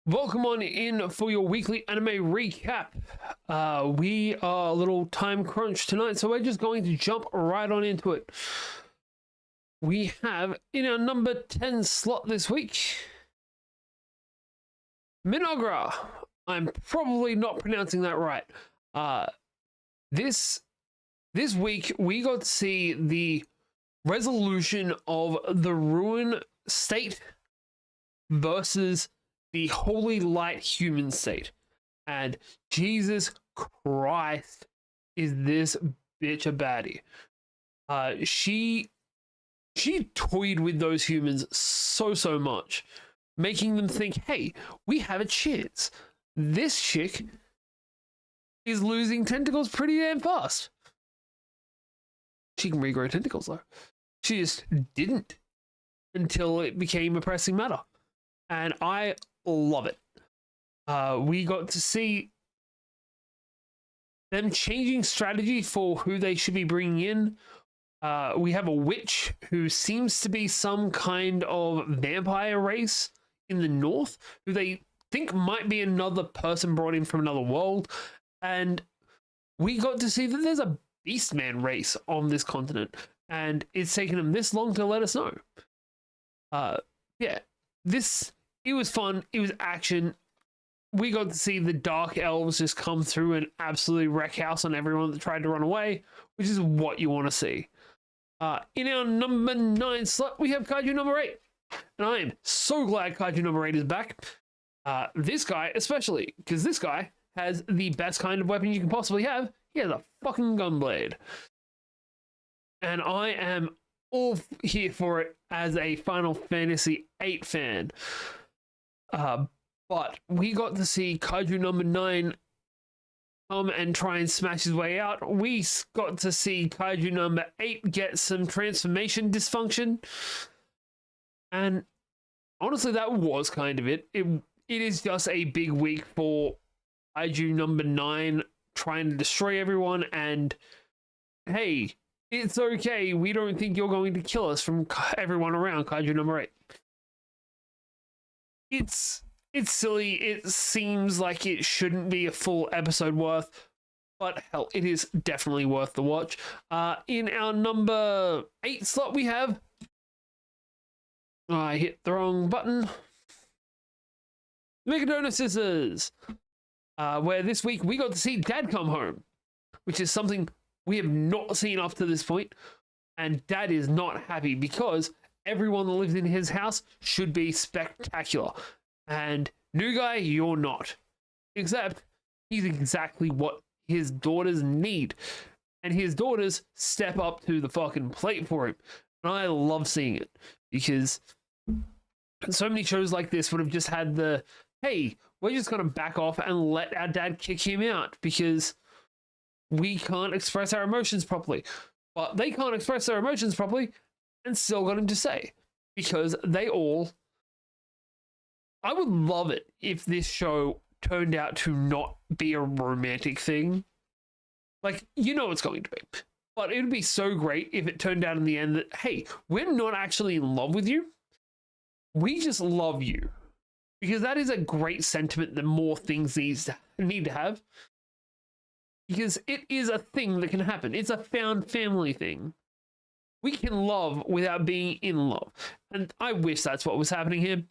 Welcome on in for your weekly anime recap. We are a little time crunch tonight, so we're just going to jump right on into it. We have in our number 10 slot this week, Minagra. I'm probably not pronouncing that right. This week we got to see the resolution of the Ruin state versus the Holy Light human state. And Jesus Christ, is this bitch a baddie. She toyed with those humans so much, making them think, hey, we have a chance. This chick is losing tentacles pretty damn fast. She can regrow tentacles though. She just didn't until it became a pressing matter. And I love it. We got to see them changing strategy for who they should be bringing in. We have a witch who seems to be some kind of vampire race in the north, who they think might be another person brought in from another world. And we got to see that there's a Beastman race on this continent, and it's taken them this long to let us know. It was fun. It was action. We got to see the Dark Elves just come through and absolutely wreck house on everyone that tried to run away, which is what you want to see. In our number 9 slot, we have Kaiju number 8. And I am so glad Kaiju number 8 is back. This guy especially, because this guy has the best kind of weapon you can possibly have. He has a fucking gunblade. And I am all here for it as a Final Fantasy VIII fan. But we got to see Kaiju number 9 come and try and smash his way out. We got to see Kaiju number 8 get some transformation dysfunction. And honestly, that was kind of it. It is just a big week for Kaiju number 9 trying to destroy everyone. And hey, it's okay. We don't think you're going to kill us from everyone around Kaiju number 8. It's silly. It seems like it shouldn't be a full episode worth, but hell, it is definitely worth the watch. In our number 8 slot, we have... I hit the wrong button. Megadona Scissors, where this week we got to see Dad come home, which is something we have not seen up to this point, and Dad is not happy because everyone that lives in his house should be spectacular. And new guy, you're not. Except he's exactly what his daughters need. And his daughters step up to the fucking plate for him. And I love seeing it because so many shows like this would have just had the, hey, we're just going to back off and let our dad kick him out because we can't express our emotions properly. But they can't express their emotions properly and still got him to say, because they all... I would love it if this show turned out to not be a romantic thing. Like, you know it's going to be. But it would be so great if it turned out in the end that, hey, we're not actually in love with you. We just love you. Because that is a great sentiment that more things need to have. Because it is a thing that can happen. It's a found family thing. We can love without being in love. And I wish that's what was happening here.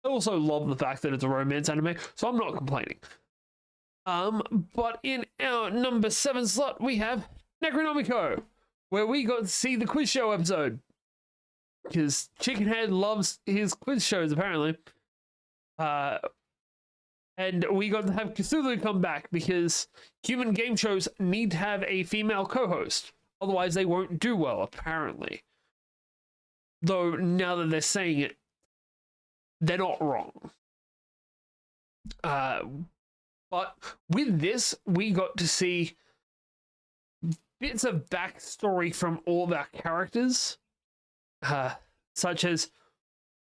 I also love the fact that it's a romance anime, so I'm not complaining. But in our number 7 slot, we have Necronomicon, where we got to see the quiz show episode. Because Chickenhead loves his quiz shows, apparently. And we got to have Cthulhu come back, because human game shows need to have a female co-host. Otherwise, they won't do well, apparently. Though, now that they're saying it, they're not wrong. But with this, we got to see bits of backstory from all of our characters, such as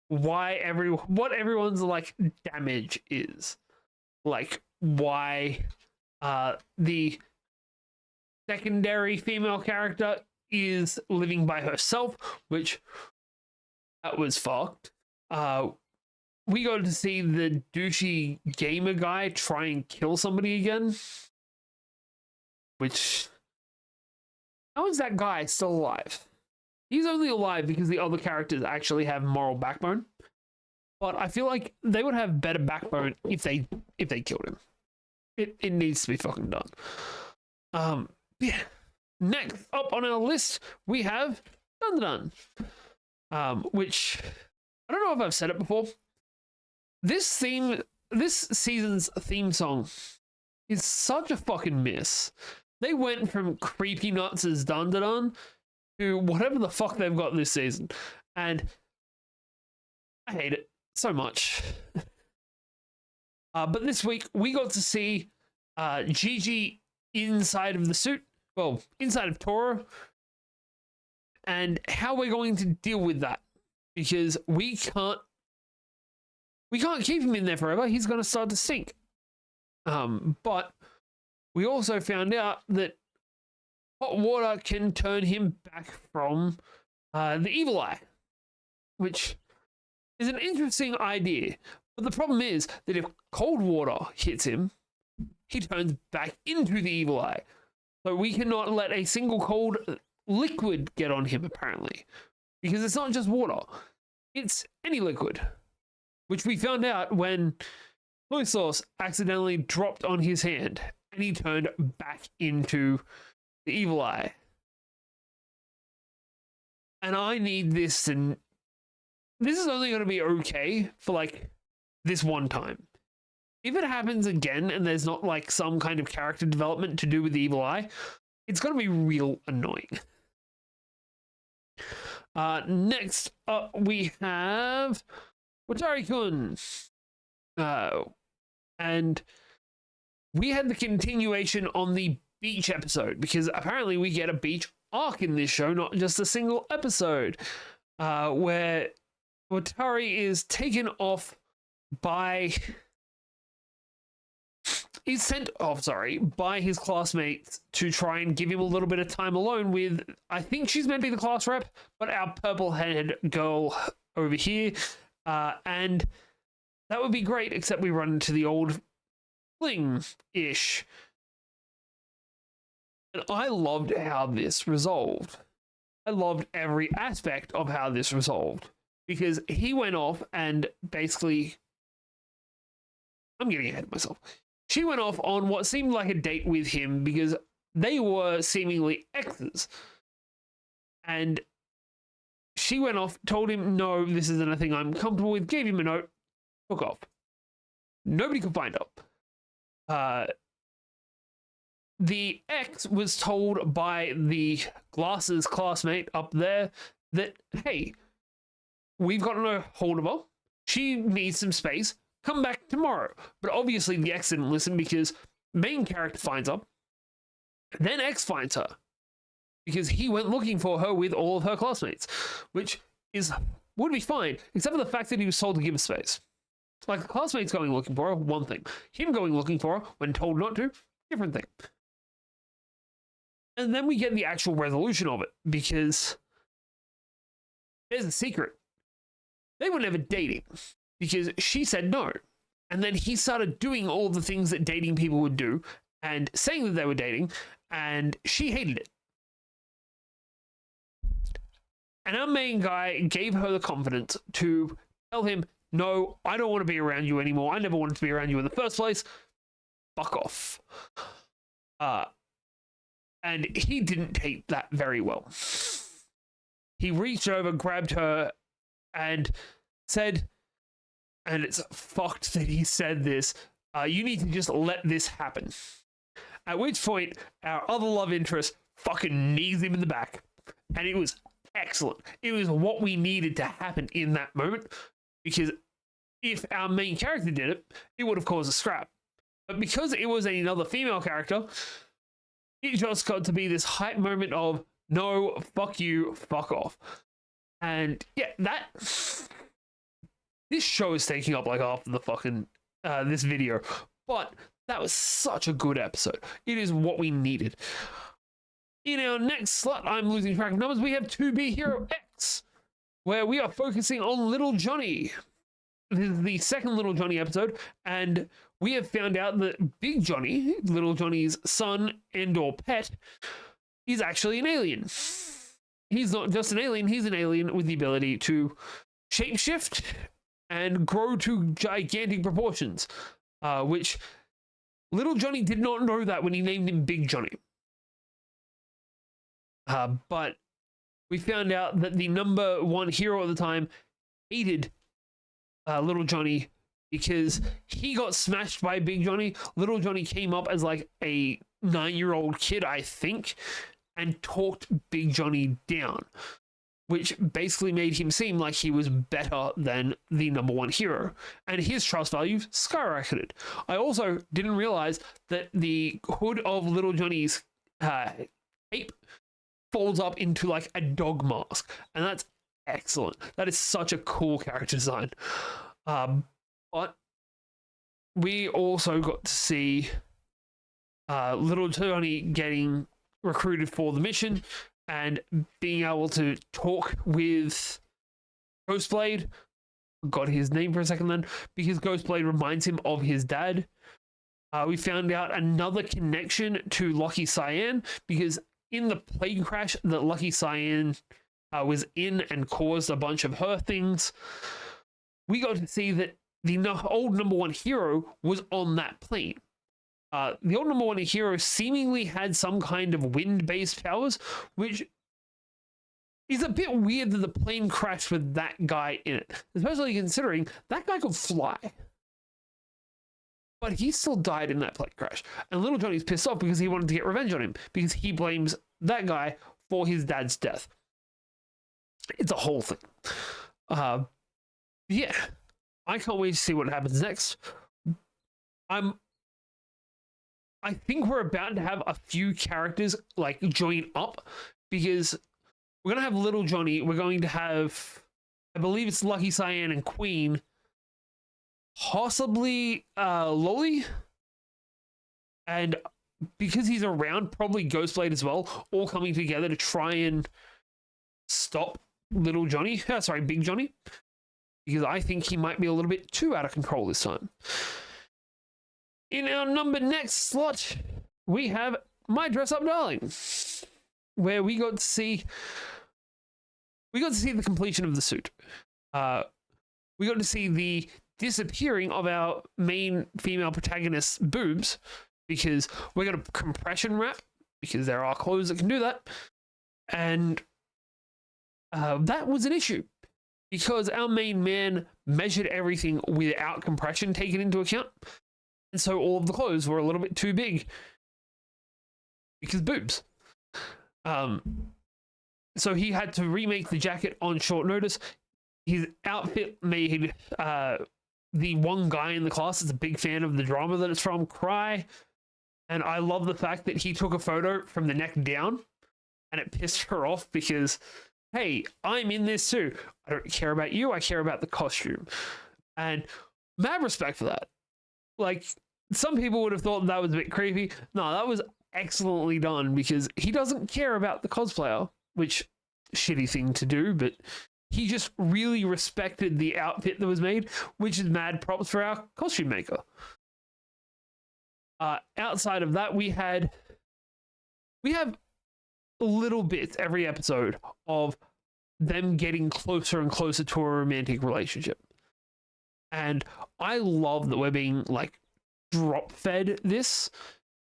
what everyone's like damage is, like why the secondary female character is living by herself, which that was fucked. we got to see the douchey gamer guy try and kill somebody again. Which, how is that guy still alive? He's only alive because the other characters actually have moral backbone. But I feel like they would have better backbone if they killed him. It needs to be fucking done. Yeah. Next up on our list, we have Dun Dun, which I don't know if I've said it before. This season's theme song is such a fucking miss. They went from Creepy Nuts' Dun Dun Dun to whatever the fuck they've got this season, and I hate it so much. But this week we got to see Gigi inside of the suit, well, inside of Toro, and how we're going to deal with that, because we can't keep him in there forever. He's going to start to sink. But we also found out that hot water can turn him back from the evil eye, which is an interesting idea. But the problem is that if cold water hits him, he turns back into the evil eye. So we cannot let a single cold liquid get on him, apparently. Because it's not just water. It's any liquid. Which we found out when soy sauce accidentally dropped on his hand and he turned back into the evil eye. And I need this to... This is only going to be okay for, like, this one time. If it happens again and there's not, like, some kind of character development to do with the evil eye, it's going to be real annoying. Next up, we have Watari-kun. And we had the continuation on the beach episode, because apparently we get a beach arc in this show, not just a single episode, where Watari is taken off by... He's sent off, by his classmates to try and give him a little bit of time alone with, I think she's meant to be the class rep, but our purple-haired girl over here. And that would be great, except we run into the old fling-ish. And I loved how this resolved. I loved every aspect of how this resolved. Because he went off and basically... I'm getting ahead of myself. She went off on what seemed like a date with him because they were seemingly exes. And she went off, told him, no, this isn't a thing I'm comfortable with, gave him a note, took off. Nobody could find her. The ex was told by the glasses classmate up there that, hey, we've gotten a hold of her. She needs some space. Come back tomorrow. But obviously the ex didn't listen because main character finds her. Then ex finds her. Because he went looking for her with all of her classmates. Which would be fine, except for the fact that he was told to give her space. Like, the classmates going looking for her, one thing. Him going looking for her when told not to, different thing. And then we get the actual resolution of it. Because there's a secret. They were never dating. Because she said no. And then he started doing all the things that dating people would do and saying that they were dating, and she hated it. And our main guy gave her the confidence to tell him, no, I don't want to be around you anymore. I never wanted to be around you in the first place. Fuck off. And he didn't take that very well. He reached over, grabbed her, and said... And it's fucked that he said this. You need to just let this happen. At which point, our other love interest fucking knees him in the back. And it was excellent. It was what we needed to happen in that moment. Because if our main character did it, it would have caused a scrap. But because it was another female character, it just got to be this hype moment of, no, fuck you, fuck off. And yeah, this show is taking up like half of the fucking this video, but that was such a good episode. It is what we needed. In our next slot, I'm losing track of numbers, we have 2B Hero X, where we are focusing on little Johnny. this is the second Little Johnny episode, and we have found out that Big Johnny, Little Johnny's son and or pet, is actually an alien. He's not just an alien, he's an alien with the ability to shapeshift and grow to gigantic proportions, which Little Johnny did not know that when he named him Big Johnny. But we found out that the number one hero at the time hated Little Johnny because he got smashed by Big Johnny. Little Johnny came up as like a 9-year-old kid, I think, and talked Big Johnny down, which basically made him seem like he was better than the number one hero, and his trust value skyrocketed. I also didn't realize that the hood of Little Johnny's cape folds up into like a dog mask, and that's excellent. That is such a cool character design. But we also got to see Little Johnny getting recruited for the mission and being able to talk with Ghostblade. Got his name for a second then, because Ghostblade reminds him of his dad. We found out another connection to Lucky Cyan, because in the plane crash that Lucky Cyan was in and caused a bunch of her things, we got to see that the old number one hero was on that plane. The old number one hero seemingly had some kind of wind-based powers, which is a bit weird that the plane crashed with that guy in it, especially considering that guy could fly. But he still died in that plane crash. And Little Johnny's pissed off because he wanted to get revenge on him, because he blames that guy for his dad's death. It's a whole thing. Yeah, I can't wait to see what happens next. I think we're about to have a few characters like join up, because we're going to have Little Johnny. We're going to have, I believe it's Lucky Cyan and Queen, possibly Loli, and because he's around, probably Ghostblade as well, all coming together to try and stop Little Johnny. Sorry, Big Johnny, because I think he might be a little bit too out of control this time. In our number next slot, we have My Dress Up Darling, where we got to see the completion of the suit. We got to see the disappearing of our main female protagonist's boobs, because we're going to compression wrap, because there are clothes that can do that. And that was an issue, because our main man measured everything without compression taken into account. And so all of the clothes were a little bit too big, because boobs. So he had to remake the jacket on short notice. His outfit made the one guy in the class is a big fan of the drama that it's from cry. And I love the fact that he took a photo from the neck down, and it pissed her off because, hey, I'm in this too. I don't care about you. I care about the costume. And mad respect for that. Like, some people would have thought that was a bit creepy. No, that was excellently done, because he doesn't care about the cosplayer, which, shitty thing to do, but he just really respected the outfit that was made, which is mad props for our costume maker. Outside of that, we have little bits every episode of them getting closer and closer to a romantic relationship. And I love that we're being like drop fed this,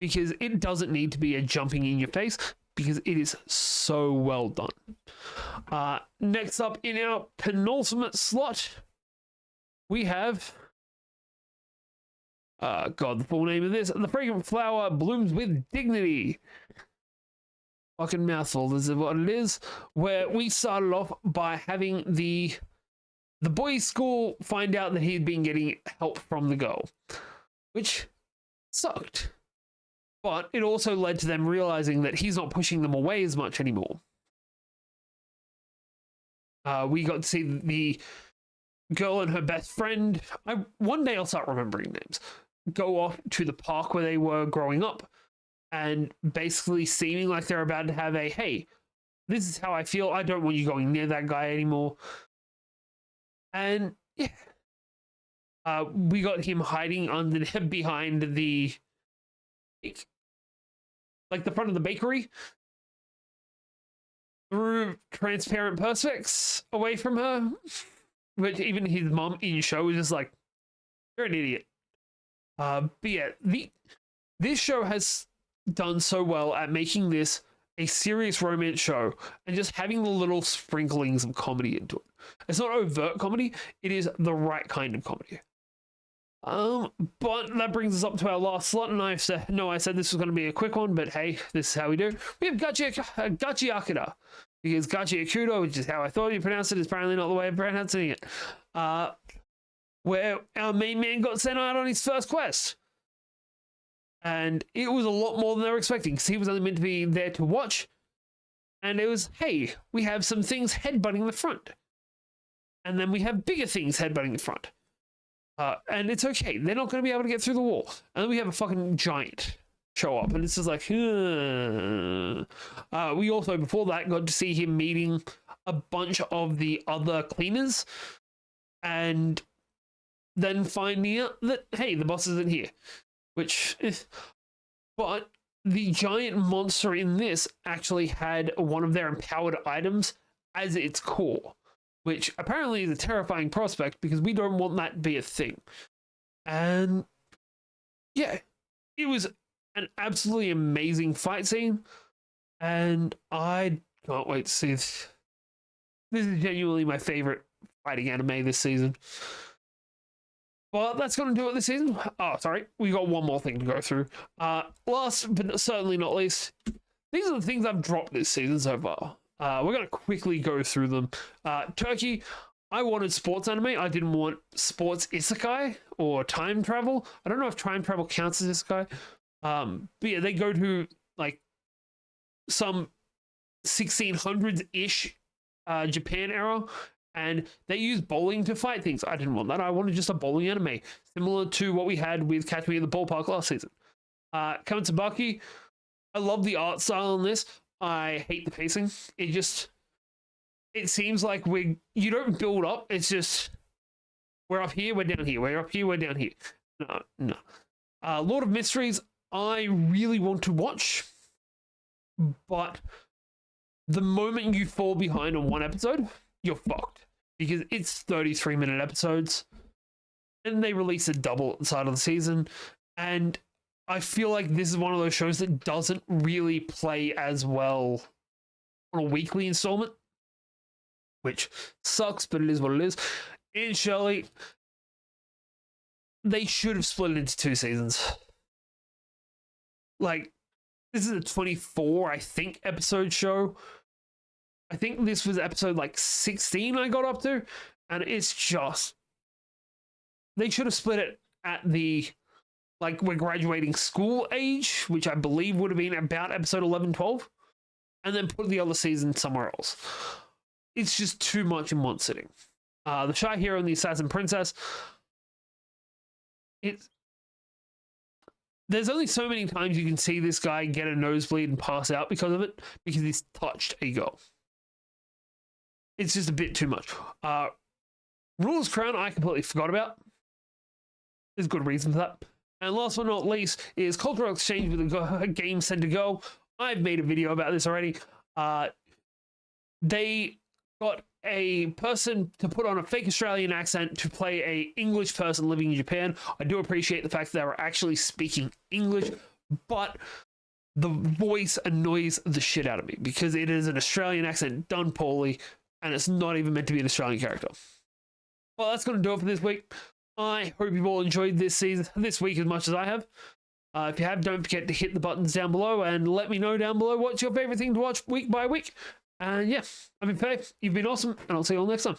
because it doesn't need to be a jumping in your face, because it is so well done. Next up in our penultimate slot, we have the full name of this, The Fragrant Flower Blooms with Dignity. Fucking mouthful, this is what it is, where we started off by having the boys' school find out that he'd been getting help from the girl, which sucked. But it also led to them realizing that he's not pushing them away as much anymore. We got to see the girl and her best friend, one day I'll start remembering names, go off to the park where they were growing up, and basically seeming like they're about to have a, hey, this is how I feel, I don't want you going near that guy anymore. And yeah, We got him hiding under behind the like the front of the bakery through transparent perspex away from her, which even his mom in show was just like, "You're an idiot." But yeah, this show has done so well at making this a serious romance show and just having the little sprinklings of comedy into it. It's not overt comedy, it is the right kind of comedy. But that brings us up to our last slot, and I said this was going to be a quick one, but hey, this is how we do. We have Gachiakuta, because Gachiakuta, which is how I thought you pronounced it, is apparently not the way of pronouncing it. Where our main man got sent out on his first quest. And it was a lot more than they were expecting, because he was only meant to be there to watch. And it was, hey, we have some things headbutting the front. And then we have bigger things headbutting the front. And it's okay. They're not going to be able to get through the wall. And then we have a fucking giant show up. And it's just like, we also, before that, got to see him meeting a bunch of the other cleaners. And then finding out that, hey, the boss isn't here. But the giant monster in this actually had one of their empowered items as its core, which apparently is a terrifying prospect because we don't want that to be a thing. And yeah, it was an absolutely amazing fight scene, and I can't wait to see this. This is genuinely my favorite fighting anime this season. Well, that's going to do it this season. Oh, sorry. We got one more thing to go through. Last, but certainly not least, these are the things I've dropped this season so far. We're going to quickly go through them. Turkey, I wanted sports anime. I didn't want sports isekai or time travel. I don't know if time travel counts as isekai. But yeah, they go to like some 1600s-ish Japan era. And they use bowling to fight things. I didn't want that. I wanted just a bowling anime, similar to what we had with Catch Me at the Ballpark last season. Kamatsubaki, I love the art style in this. I hate the pacing. It seems like you don't build up. It's just, we're up here, we're down here. We're up here, we're down here. No. Lord of Mysteries, I really want to watch. But the moment you fall behind on one episode, you're fucked. Because it's 33-minute episodes, and they release a double at the start of the season, and I feel like this is one of those shows that doesn't really play as well on a weekly installment, which sucks, but it is what it is. And Shirley, they should have split it into 2 seasons. Like, this is a 24, I think, episode show. I think this was episode like 16 I got up to, and it's just, they should have split it at the, like, we're graduating school age, which I believe would have been about episode 11, 12, and then put the other season somewhere else. It's just too much in one sitting. The Shy Hero and the Assassin Princess, there's only so many times you can see this guy get a nosebleed and pass out because of it, because he's touched a girl. It's just a bit too much. Rules Crown, I completely forgot about. There's good reason for that. And last but not least is Cultural Exchange with a Game Center Girl. I've made a video about this already. They got a person to put on a fake Australian accent to play a English person living in Japan. I do appreciate the fact that they were actually speaking English, but the voice annoys the shit out of me because it is an Australian accent done poorly, and it's not even meant to be an Australian character. Well, that's going to do it for this week. I hope you've all enjoyed this week as much as I have. If you have, don't forget to hit the buttons down below and let me know down below what's your favorite thing to watch week by week. And yeah, I've been Faye, you've been awesome, and I'll see you all next time.